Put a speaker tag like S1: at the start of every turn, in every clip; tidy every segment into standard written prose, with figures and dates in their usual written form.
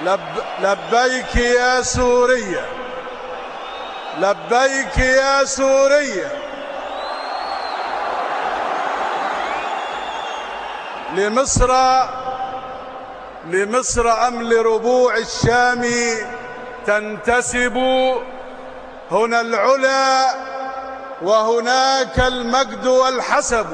S1: لبيك يا سوريا، لبيك يا سوريا، لمصر أم لربوع الشام تنتسب، هنا العلا وهناك المجد والحسب.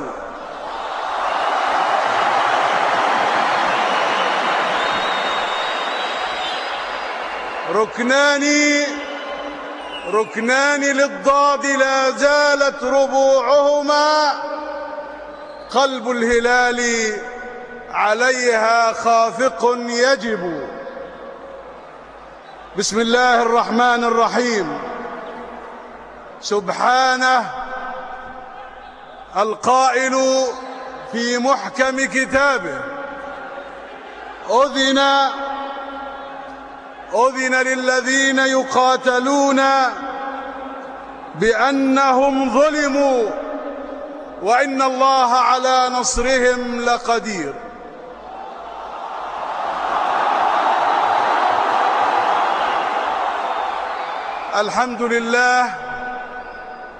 S1: ركنان للضاد لا زالت ربوعهما، قلب الهلال عليها خافق يجب. بسم الله الرحمن الرحيم. سبحانه القائل في محكم كتابه: أذن للذين يقاتلون بأنهم ظلموا وإن الله على نصرهم لقدير. الحمد لله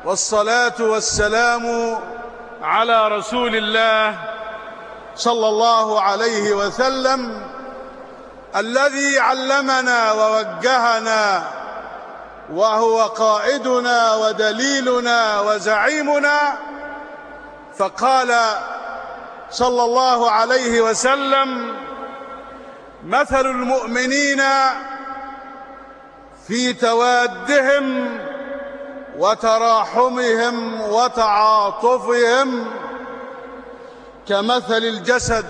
S1: والصلاة والسلام على رسول الله صلى الله عليه وسلم، الذي علمنا ووجهنا، وهو قائدنا ودليلنا وزعيمنا. فقال صلى الله عليه وسلم: مثل المؤمنين في توادهم وتراحمهم وتعاطفهم كمثل الجسد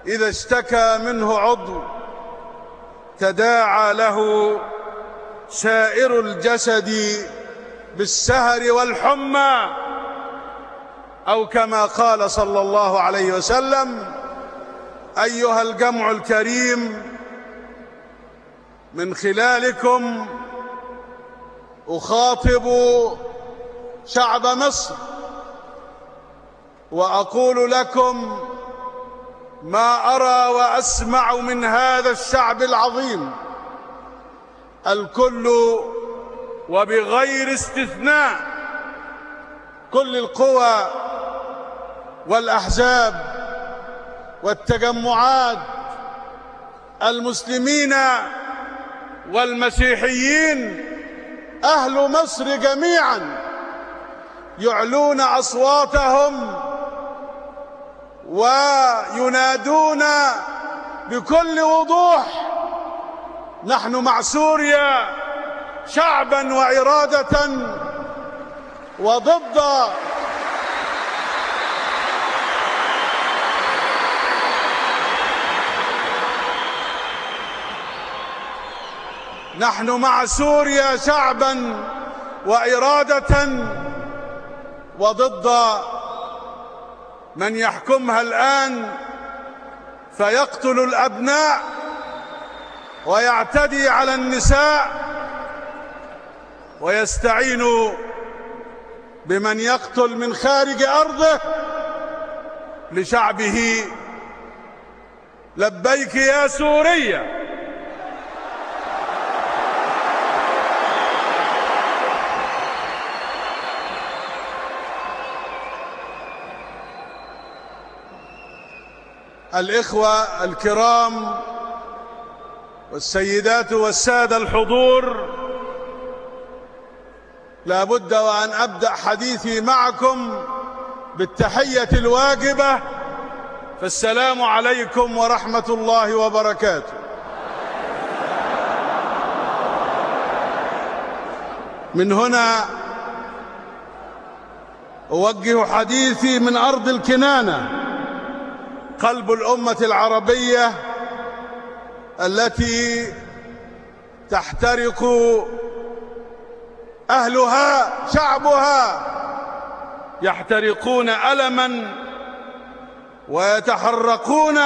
S1: إذا اشتكى منه عضو تداعى له سائر الجسد بالسهر والحمى، أو كما قال صلى الله عليه وسلم: أيها الجمع الكريم، من خلالكم أخاطب شعب مصر وأقول لكم ما أرى وأسمع من هذا الشعب العظيم، الكل وبغير استثناء، كل القوى والأحزاب والتجمعات، المسلمين والمسيحيين، أهل مصر جميعا يعلون أصواتهم وينادون بكل وضوح: نحن مع سوريا شعبا وإرادة، وضد نحن مع سوريا شعبا وإرادة، وضد من يحكمها الآن فيقتل الأبناء ويعتدي على النساء ويستعين بمن يقتل من خارج أرضه لشعبه. لبيك يا سوريا. الإخوة الكرام والسيدات والسادة الحضور، لا بد وأن أبدأ حديثي معكم بالتحية الواجبة، فالسلام عليكم ورحمة الله وبركاته. من هنا أوجه حديثي من أرض الكنانة، قلب الأمة العربية التي تحترق أهلها، شعبها يحترقون ألما ويتحرقون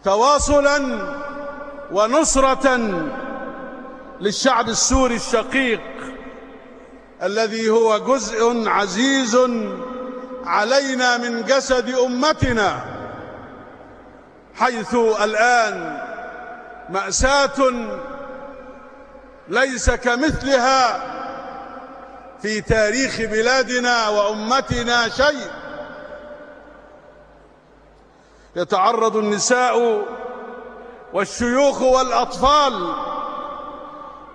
S1: تواصلا ونصرة للشعب السوري الشقيق الذي هو جزء عزيز علينا من جسد أمتنا. حيث الآن مأساة ليس كمثلها في تاريخ بلادنا وأمتنا شيء. يتعرض النساء والشيوخ والأطفال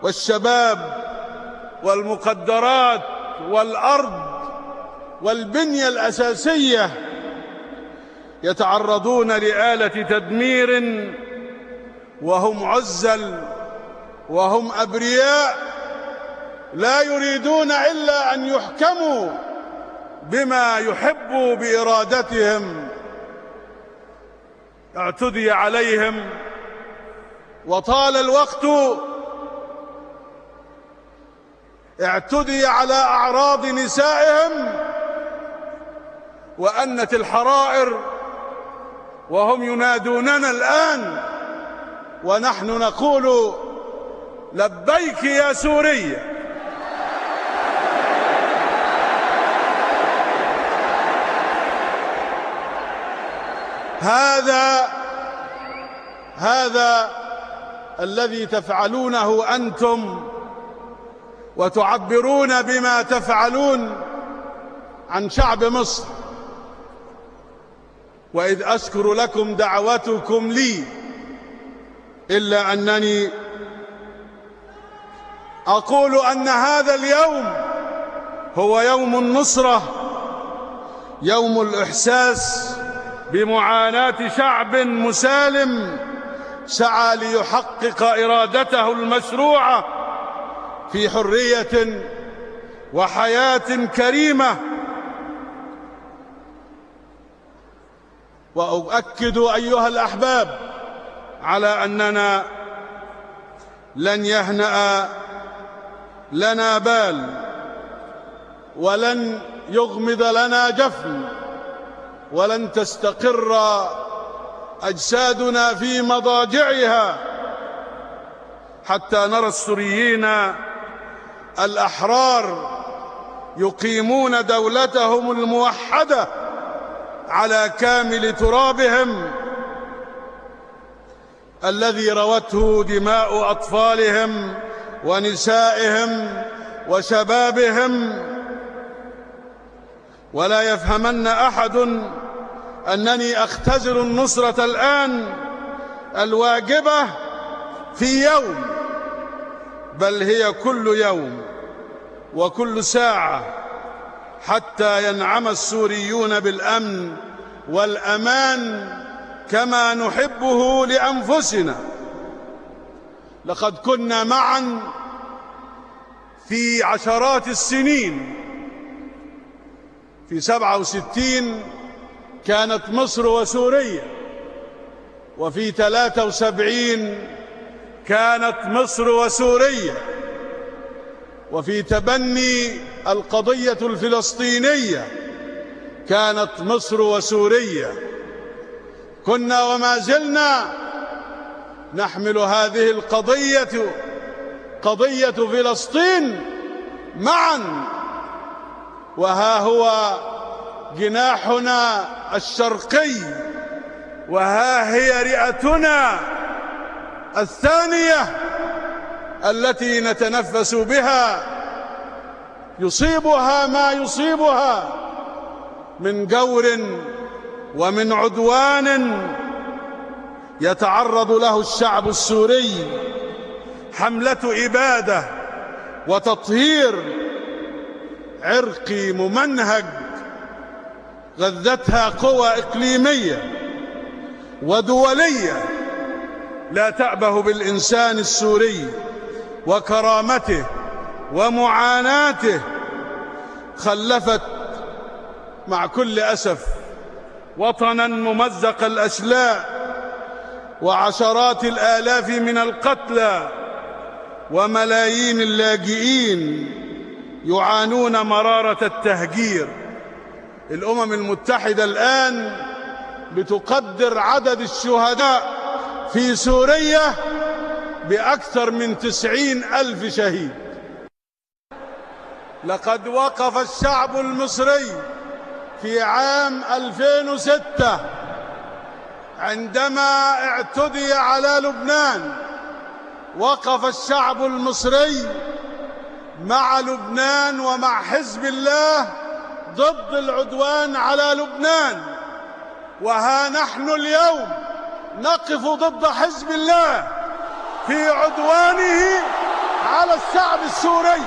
S1: والشباب والمقدرات والأرض والبنية الأساسية يتعرضون لآلة تدمير، وهم عزل وهم أبرياء لا يريدون إلا أن يحكموا بما يحبوا بإرادتهم. اعتدي عليهم وطال الوقت، اعتدي على أعراض نسائهم وأنت الحرائر، وهم ينادوننا الآن ونحن نقول لبيك يا سوريا. هذا الذي تفعلونه أنتم، وتعبرون بما تفعلون عن شعب مصر. وإذ أشكر لكم دعوتكم لي، إلا أنني أقول أن هذا اليوم هو يوم النصرة، يوم الإحساس بمعاناة شعب مسالم سعى ليحقق إرادته المشروعة في حرية وحياة كريمة. وأؤكد أيها الأحباب على أننا لن يهنأ لنا بال، ولن يغمض لنا جفن، ولن تستقر أجسادنا في مضاجعها حتى نرى السوريين الأحرار يقيمون دولتهم الموحدة على كامل ترابهم الذي روته دماء أطفالهم ونسائهم وشبابهم. ولا يفهمن أحد أنني أختزل النصرة الآن الواجبة في يوم، بل هي كل يوم وكل ساعة حتى ينعم السوريون بالأمن والأمان كما نحبه لأنفسنا. لقد كنا معا في عشرات السنين. في 67 كانت مصر وسوريا، وفي 73 كانت مصر وسوريا، وفي تبني القضية الفلسطينية كانت مصر وسوريا. كنا وما زلنا نحمل هذه القضية، قضية فلسطين، معا. وها هو جناحنا الشرقي، وها هي رئتنا الثانية التي نتنفس بها، يصيبها ما يصيبها من جور ومن عدوان يتعرض له الشعب السوري. حملة إبادة وتطهير عرقي ممنهج غذتها قوى إقليمية ودولية لا تأبه بالإنسان السوري وكرامته ومعاناته، خلفت مع كل أسف وطنا ممزق الأشلاء وعشرات الآلاف من القتلى وملايين اللاجئين يعانون مرارة التهجير. الأمم المتحدة الآن بتقدر عدد الشهداء في سوريا بأكثر من 90,000 شهيد. لقد وقف الشعب المصري في عام 2006 عندما اعتدي على لبنان وقف الشعب المصري مع لبنان ومع حزب الله ضد العدوان على لبنان، وها نحن اليوم نقف ضد حزب الله في عدوانه على الشعب السوري.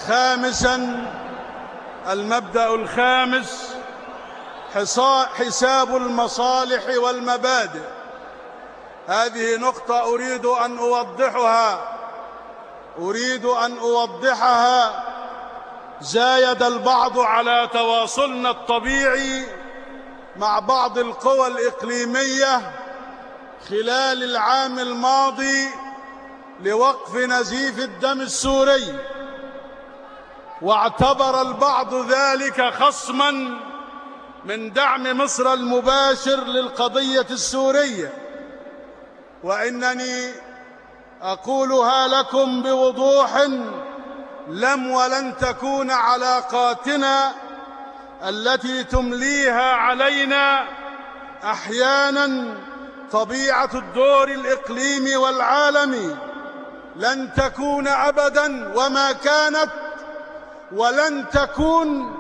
S1: خامساً المبدأ الخامس حساب المصالح والمبادئ. هذه نقطة أريد أن أوضحها. زايد البعض على تواصلنا الطبيعي مع بعض القوى الإقليمية خلال العام الماضي لوقف نزيف الدم السوري، واعتبر البعض ذلك خصماً من دعم مصر المباشر للقضية السورية، وإنني أقولها لكم بوضوح: لم ولن تكون علاقاتنا التي تمليها علينا أحياناً طبيعة الدور الإقليمي والعالمي، لن تكون أبداً وما كانت ولن تكون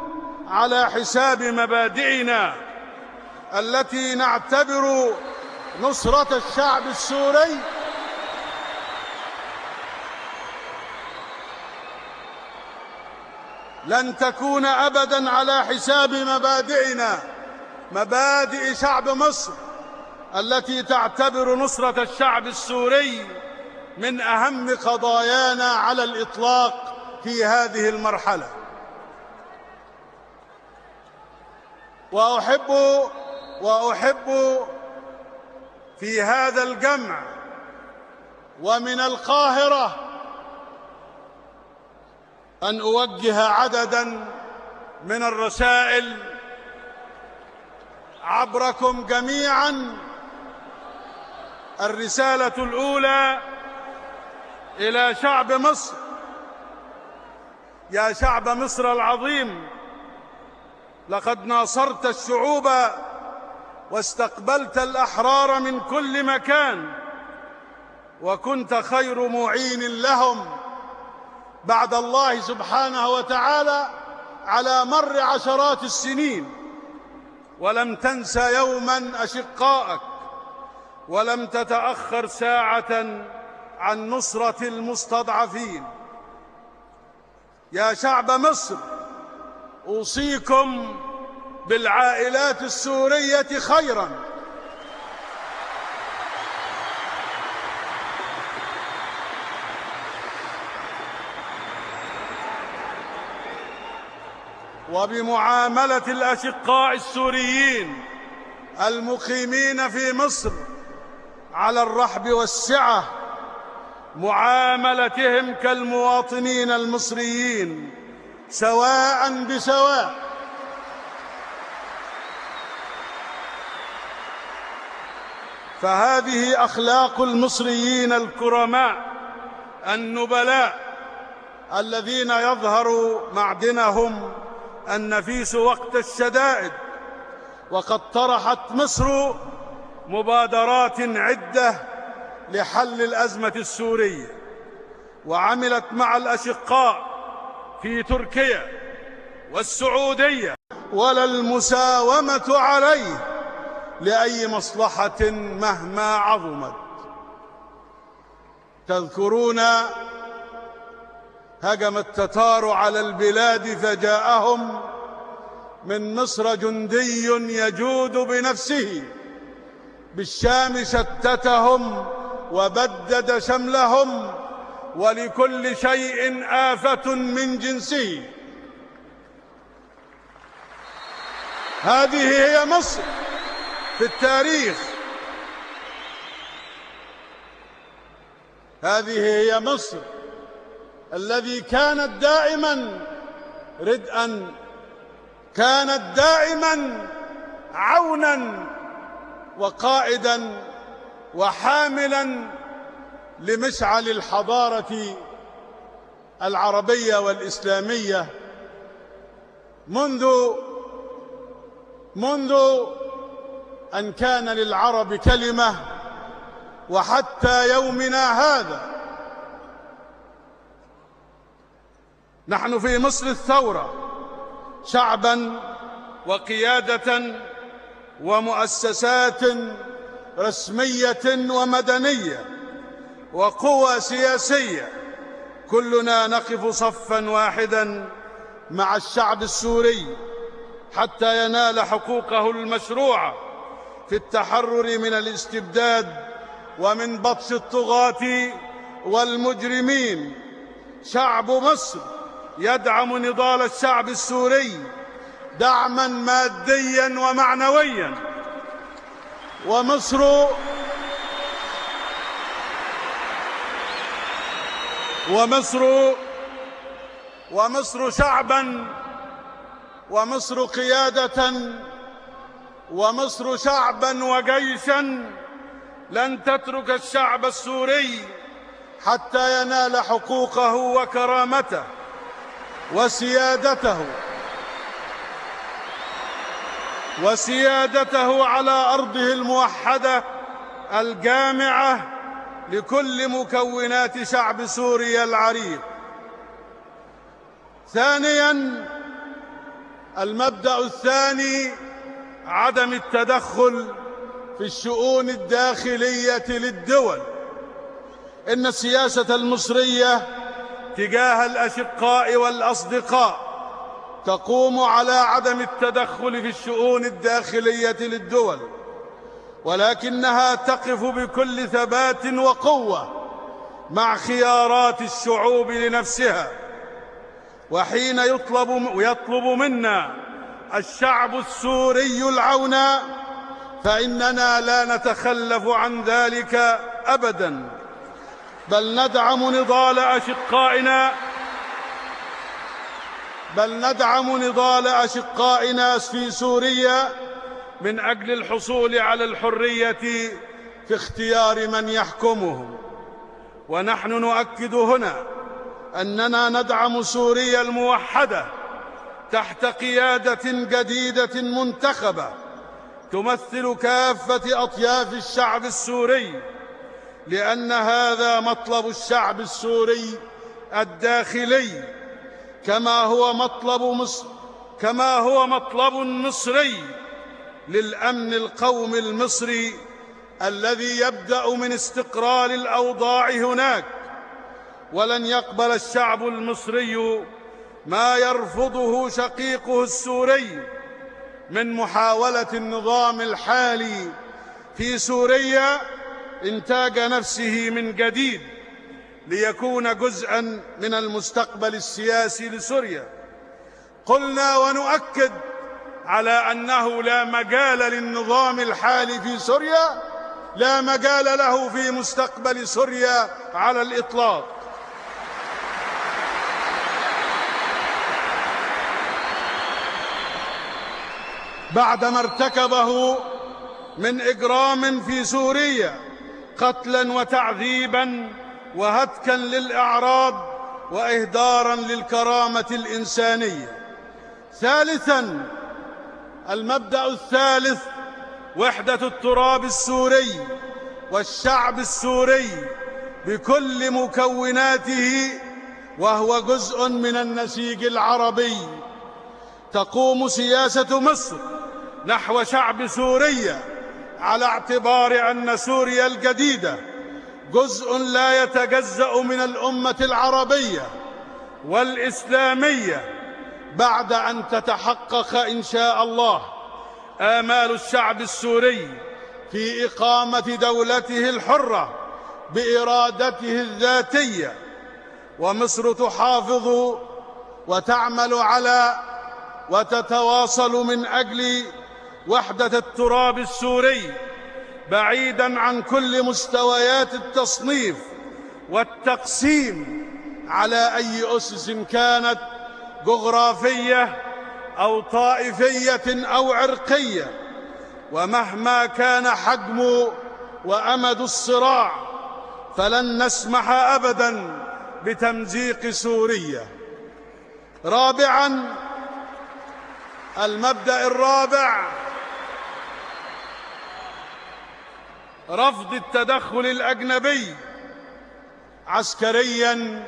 S1: على حساب مبادئنا التي نعتبر نصرة الشعب السوري لن تكون أبداً على حساب مبادئنا، مبادئ شعب مصر التي تعتبر نصرة الشعب السوري من أهم قضايانا على الإطلاق في هذه المرحلة. وأحب في هذا الجمع ومن القاهرة أن أوجه عدداً من الرسائل عبركم جميعاً. الرسالة الأولى إلى شعب مصر: يا شعب مصر العظيم، لقد ناصرت الشعوب واستقبلت الأحرار من كل مكان، وكنت خير معين لهم بعد الله سبحانه وتعالى على مر عشرات السنين، ولم تنس يوماً أشقائك، ولم تتأخر ساعة عن نصرة المستضعفين. يا شعب مصر، أوصيكم بالعائلات السورية خيراً، وبمعاملة الأشقاء السوريين المقيمين في مصر على الرحب والسعة، معاملتهم كالمواطنين المصريين سواء بسواء. فهذه أخلاق المصريين الكرماء النبلاء الذين يظهر معدنهم النفيس وقت الشدائد. وقد طرحت مصر مبادرات عدة لحل الأزمة السورية، وعملت مع الأشقاء في تركيا والسعودية، ولا المساومة عليه لأي مصلحة مهما عظمت. تذكرون هجم التتار على البلاد فجاءهم من مصر جندي يجود بنفسه، بالشام شتتهم وبدد شملهم، ولكل شيء آفة من جنسه. هذه هي مصر في التاريخ، هذه هي مصر الذي كانت دائما ردءا، كانت دائما عونا وقائدا وحاملا لمشعل الحضارة العربية والإسلامية منذ أن كان للعرب كلمة وحتى يومنا هذا. نحن في مصر الثورة شعبا وقيادة ومؤسسات رسمية ومدنية وقوى سياسية، كلنا نقف صفا واحدا مع الشعب السوري حتى ينال حقوقه المشروعة في التحرر من الاستبداد ومن بطش الطغاة والمجرمين. شعب مصر يدعم نضال الشعب السوري دعما ماديا ومعنويا، ومصر شعبا، ومصر قيادة، ومصر شعبا وجيشا لن تترك الشعب السوري حتى ينال حقوقه وكرامته وسيادته على أرضه الموحدة الجامعة لكل مكونات شعب سوريا العريق. ثانيا، المبدأ الثاني عدم التدخل في الشؤون الداخلية للدول. إن السياسة المصرية تجاه الأشقاء والأصدقاء تقوم على عدم التدخل في الشؤون الداخلية للدول، ولكنها تقف بكل ثبات وقوة مع خيارات الشعوب لنفسها. وحين يطلب منا الشعب السوري العون فإننا لا نتخلف عن ذلك أبدا، بل ندعم نضال أشقائنا في سوريا من أجل الحصول على الحرية في اختيار من يحكمهم. ونحن نؤكد هنا أننا ندعم سوريا الموحدة تحت قيادة جديدة منتخبة تمثل كافة أطياف الشعب السوري، لأن هذا مطلب الشعب السوري الداخلي، كما هو مطلب مصري للأمن القومي المصري الذي يبدأ من استقرار الأوضاع هناك. ولن يقبل الشعب المصري ما يرفضه شقيقه السوري من محاولة النظام الحالي في سوريا إنتاج نفسه من جديد ليكون جزءاً من المستقبل السياسي لسوريا. قلنا ونؤكد على أنه لا مجال للنظام الحالي في سوريا، لا مجال له في مستقبل سوريا على الإطلاق. بعدما ارتكبه من إجرام في سوريا، قتلا وتعذيبا وهتكا للأعراض وإهدارا للكرامة الإنسانية. ثالثا، المبدأ الثالث وحدة التراب السوري والشعب السوري بكل مكوناته، وهو جزء من النسيج العربي. تقوم سياسة مصر نحو شعب سوريا على اعتبار أن سوريا الجديدة جزء لا يتجزأ من الأمة العربية والإسلامية، بعد أن تتحقق إن شاء الله آمال الشعب السوري في إقامة دولته الحرة بإرادته الذاتية. ومصر تحافظ وتعمل على وتتواصل من أجل وحدة التراب السوري بعيداً عن كل مستويات التصنيف والتقسيم على أي أسس كانت، جغرافية أو طائفية أو عرقية. ومهما كان حجم وأمد الصراع فلن نسمح أبداً بتمزيق سوريا. رابعاً، المبدأ الرابع، رفض التدخل الأجنبي عسكرياً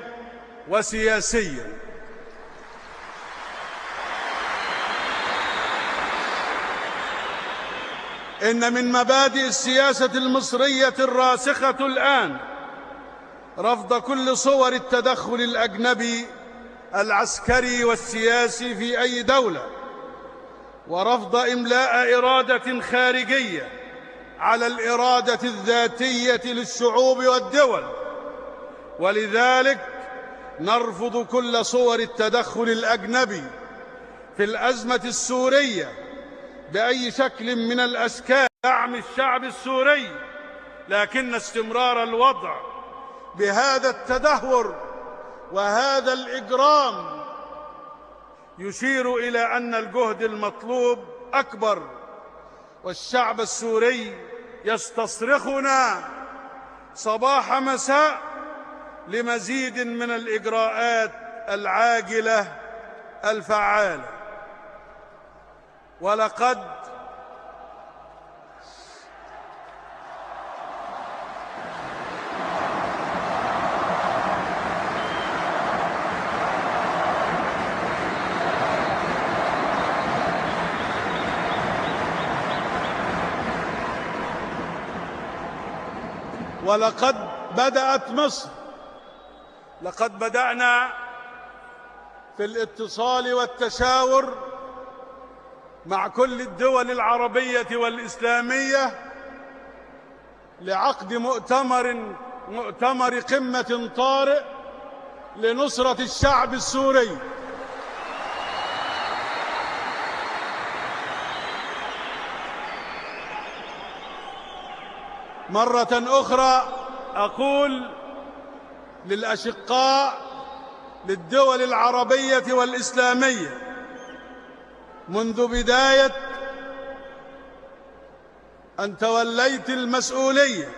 S1: وسياسياً. إن من مبادئ السياسة المصرية الراسخة الآن رفض كل صور التدخل الأجنبي العسكري والسياسي في أي دولة، ورفض إملاء إرادة خارجية على الإرادة الذاتية للشعوب والدول. ولذلك نرفض كل صور التدخل الأجنبي في الأزمة السورية بأي شكل من الأشكال، دعم الشعب السوري، لكن استمرار الوضع بهذا التدهور وهذا الإجرام يشير إلى أن الجهد المطلوب أكبر، والشعب السوري يستصرخنا صباح مساء لمزيد من الإجراءات العاجلة الفعالة. ولقد بدأت مصر، لقد بدأنا في الاتصال والتشاور مع كل الدول العربية والإسلامية لعقد مؤتمر قمة طارئ لنصرة الشعب السوري. مرة أخرى أقول للأشقاء للدول العربية والإسلامية، منذ بداية أن توليت المسؤولية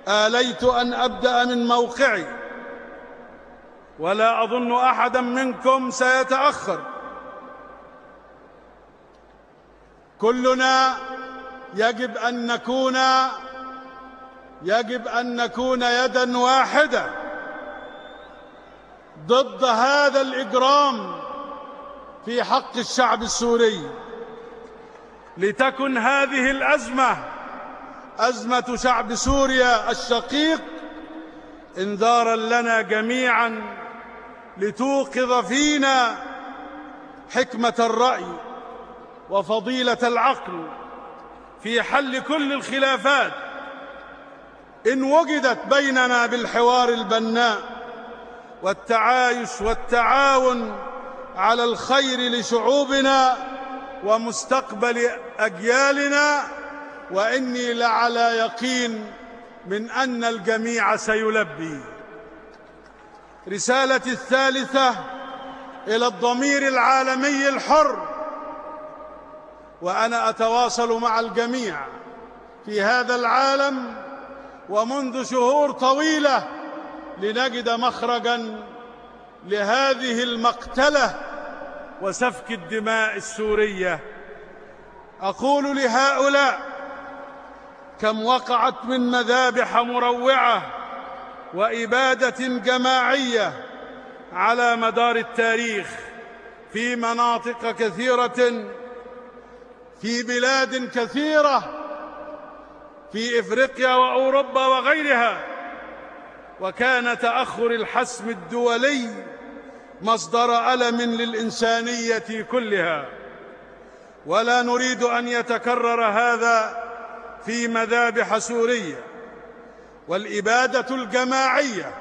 S1: آليت أن أبدأ من موقعي، ولا أظن أحدا منكم سيتأخر. كلنا يجب أن نكون يدا واحدة ضد هذا الإجرام في حق الشعب السوري، لتكن هذه الأزمة أزمة شعب سوريا الشقيق إنذاراً لنا جميعاً لتوقظ فينا حكمة الرأي وفضيلة العقل في حل كل الخلافات إن وجدت بيننا بالحوار البناء والتعايش والتعاون على الخير لشعوبنا ومستقبل أجيالنا. وإني لعلى يقين من أن الجميع سيلبي. رسالتي الثالثة إلى الضمير العالمي الحر، وأنا أتواصل مع الجميع في هذا العالم ومنذ شهور طويلة لنجد مخرجاً لهذه المقتلة وسفك الدماء السورية. أقول لهؤلاء كم وقعت من مذابح مروعة وإبادة جماعية على مدار التاريخ في مناطق كثيرة، في بلاد كثيرة في إفريقيا وأوروبا وغيرها. وكان تأخر الحسم الدولي مصدر ألم للإنسانية كلها، ولا نريد أن يتكرر هذا في مذابح سوريا. والإبادة الجماعية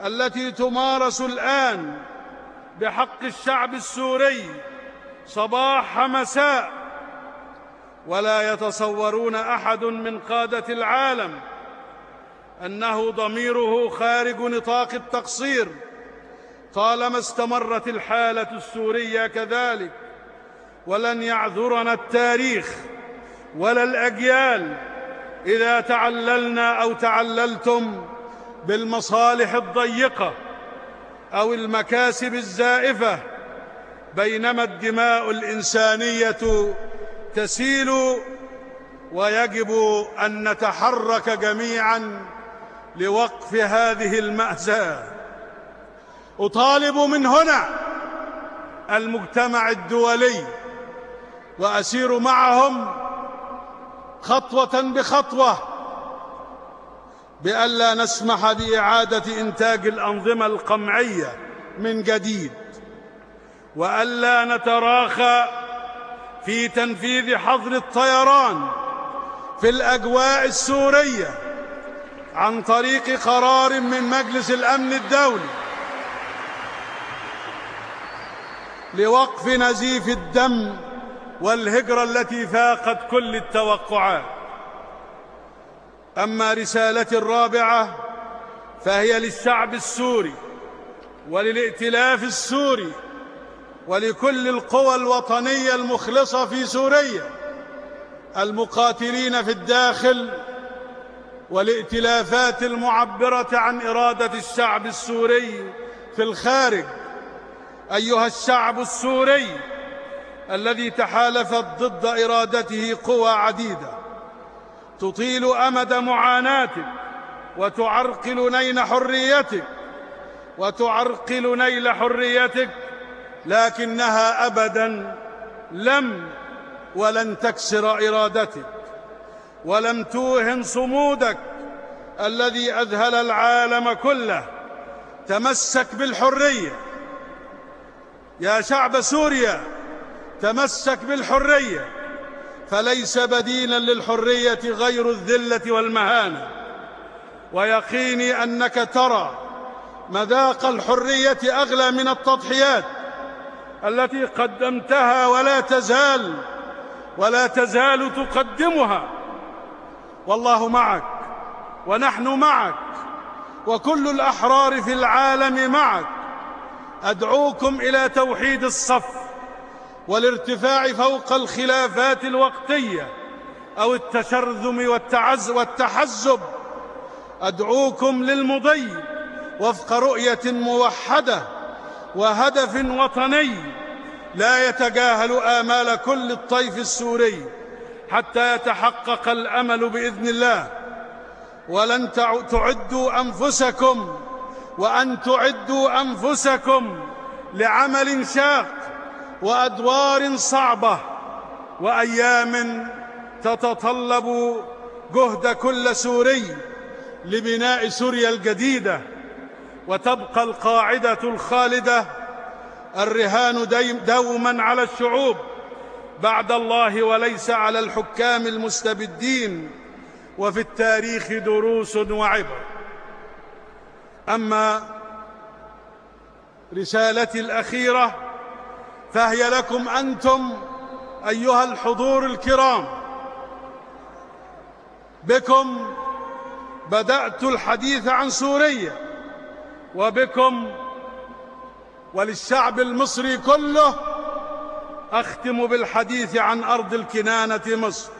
S1: التي تمارس الآن بحق الشعب السوري صباح مساء، ولا يتصورون أحد من قادة العالم أنه ضميره خارج نطاق التقصير طالما استمرت الحالة السورية كذلك. ولن يعذرنا التاريخ ولا الأجيال إذا تعللنا أو تعللتم بالمصالح الضيقة أو المكاسب الزائفة، بينما الدماء الإنسانية تسيل. ويجب أن نتحرك جميعا لوقف هذه المأساة. أطالب من هنا المجتمع الدولي وأسير معهم خطوة بخطوة بألا نسمح بإعادة إنتاج الأنظمة القمعية من جديد، وألا نتراخى في تنفيذ حظر الطيران في الأجواء السورية عن طريق قرار من مجلس الأمن الدولي لوقف نزيف الدم والهجرة التي فاقت كل التوقعات. أما رسالتي الرابعة فهي للشعب السوري وللائتلاف السوري ولكل القوى الوطنية المخلصة في سوريا، المقاتلين في الداخل والائتلافات المعبرة عن إرادة الشعب السوري في الخارج. أيها الشعب السوري الذي تحالفت ضد إرادته قوى عديدة تطيل أمد معاناتك وتعرقل نيل حريتك، لكنها أبداً ولن تكسر إرادتك ولم توهن صمودك الذي أذهل العالم كله. تمسك بالحرية يا شعب سوريا، تمسك بالحرية، فليس بديلاً للحرية غير الذلة والمهانة. ويقيني أنك ترى مذاق الحرية أغلى من التضحيات التي قدمتها ولا تزال تقدمها. والله معك ونحن معك وكل الأحرار في العالم معك. أدعوكم إلى توحيد الصف والارتفاع فوق الخلافات الوقتية أو التشرذم والتحزب. أدعوكم للمضي وفق رؤية موحدة وهدف وطني لا يتجاهل آمال كل الطيف السوري حتى يتحقق الأمل بإذن الله. ولن تعدوا أنفسكم وأن تعدوا أنفسكم لعمل شاق وأدوار صعبة وأيام تتطلب جهد كل سوري لبناء سوريا الجديدة. وتبقى القاعدة الخالدة: الرهان دوما على الشعوب بعد الله وليس على الحكام المستبدين، وفي التاريخ دروس وعبر. أما رسالتي الأخيرة فهي لكم أنتم أيها الحضور الكرام. بكم بدأت الحديث عن سوريا، وبكم وللشعب المصري كله أختم بالحديث عن أرض الكنانة مصر.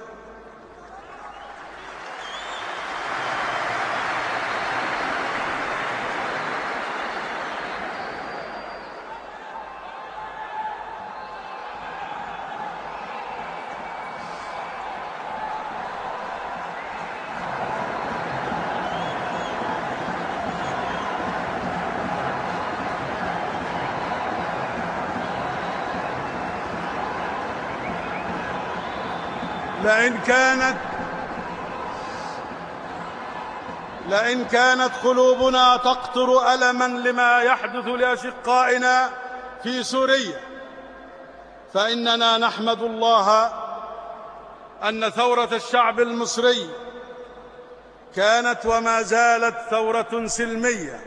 S1: لئن كانت قلوبنا تقطر ألما لما يحدث لأشقائنا في سوريا، فإننا نحمد الله أن ثورة الشعب المصري كانت وما زالت ثورة سلمية،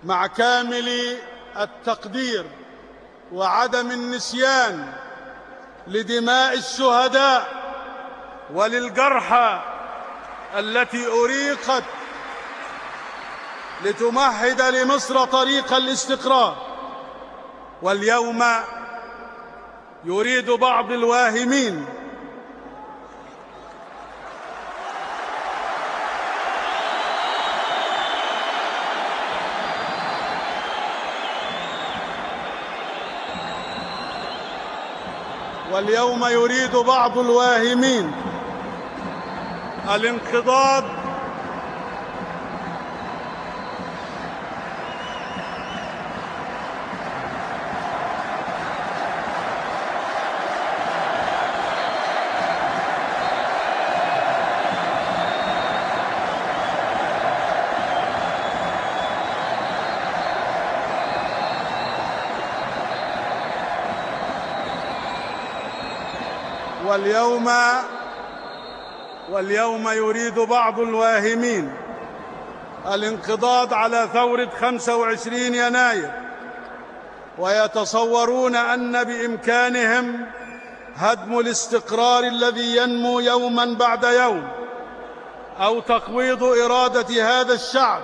S1: مع كامل التقدير وعدم النسيان لدماء الشهداء وللجرحى التي أريقت لتمهد لمصر طريق الاستقرار. واليوم يريد بعض الواهمين الانقضاض واليوم يريد بعض الواهمين الانقضاض على ثورة 25 يناير، ويتصورون أن بإمكانهم هدم الاستقرار الذي ينمو يوما بعد يوم، أو تقويض إرادة هذا الشعب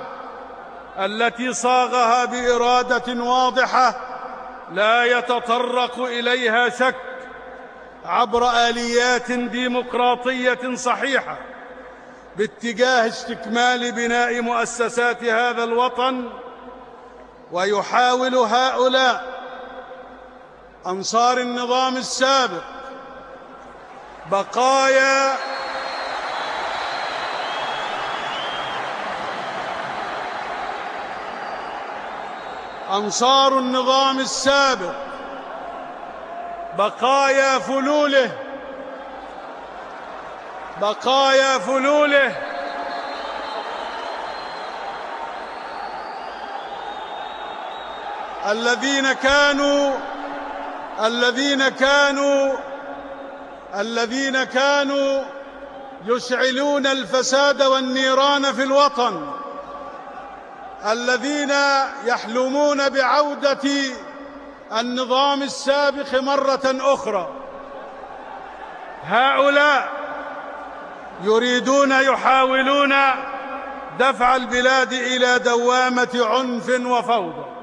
S1: التي صاغها بإرادة واضحة لا يتطرق إليها شك عبر آليات ديمقراطية صحيحة باتجاه استكمال بناء مؤسسات هذا الوطن. ويحاول هؤلاء أنصار النظام السابق بقايا أنصار النظام السابق بقايا فلوله الذين كانوا يشعلون الفساد والنيران في الوطن، الذين يحلمون بعودة النظام السابق مرة أخرى. هؤلاء يحاولون دفع البلاد إلى دوامة عنف وفوضى.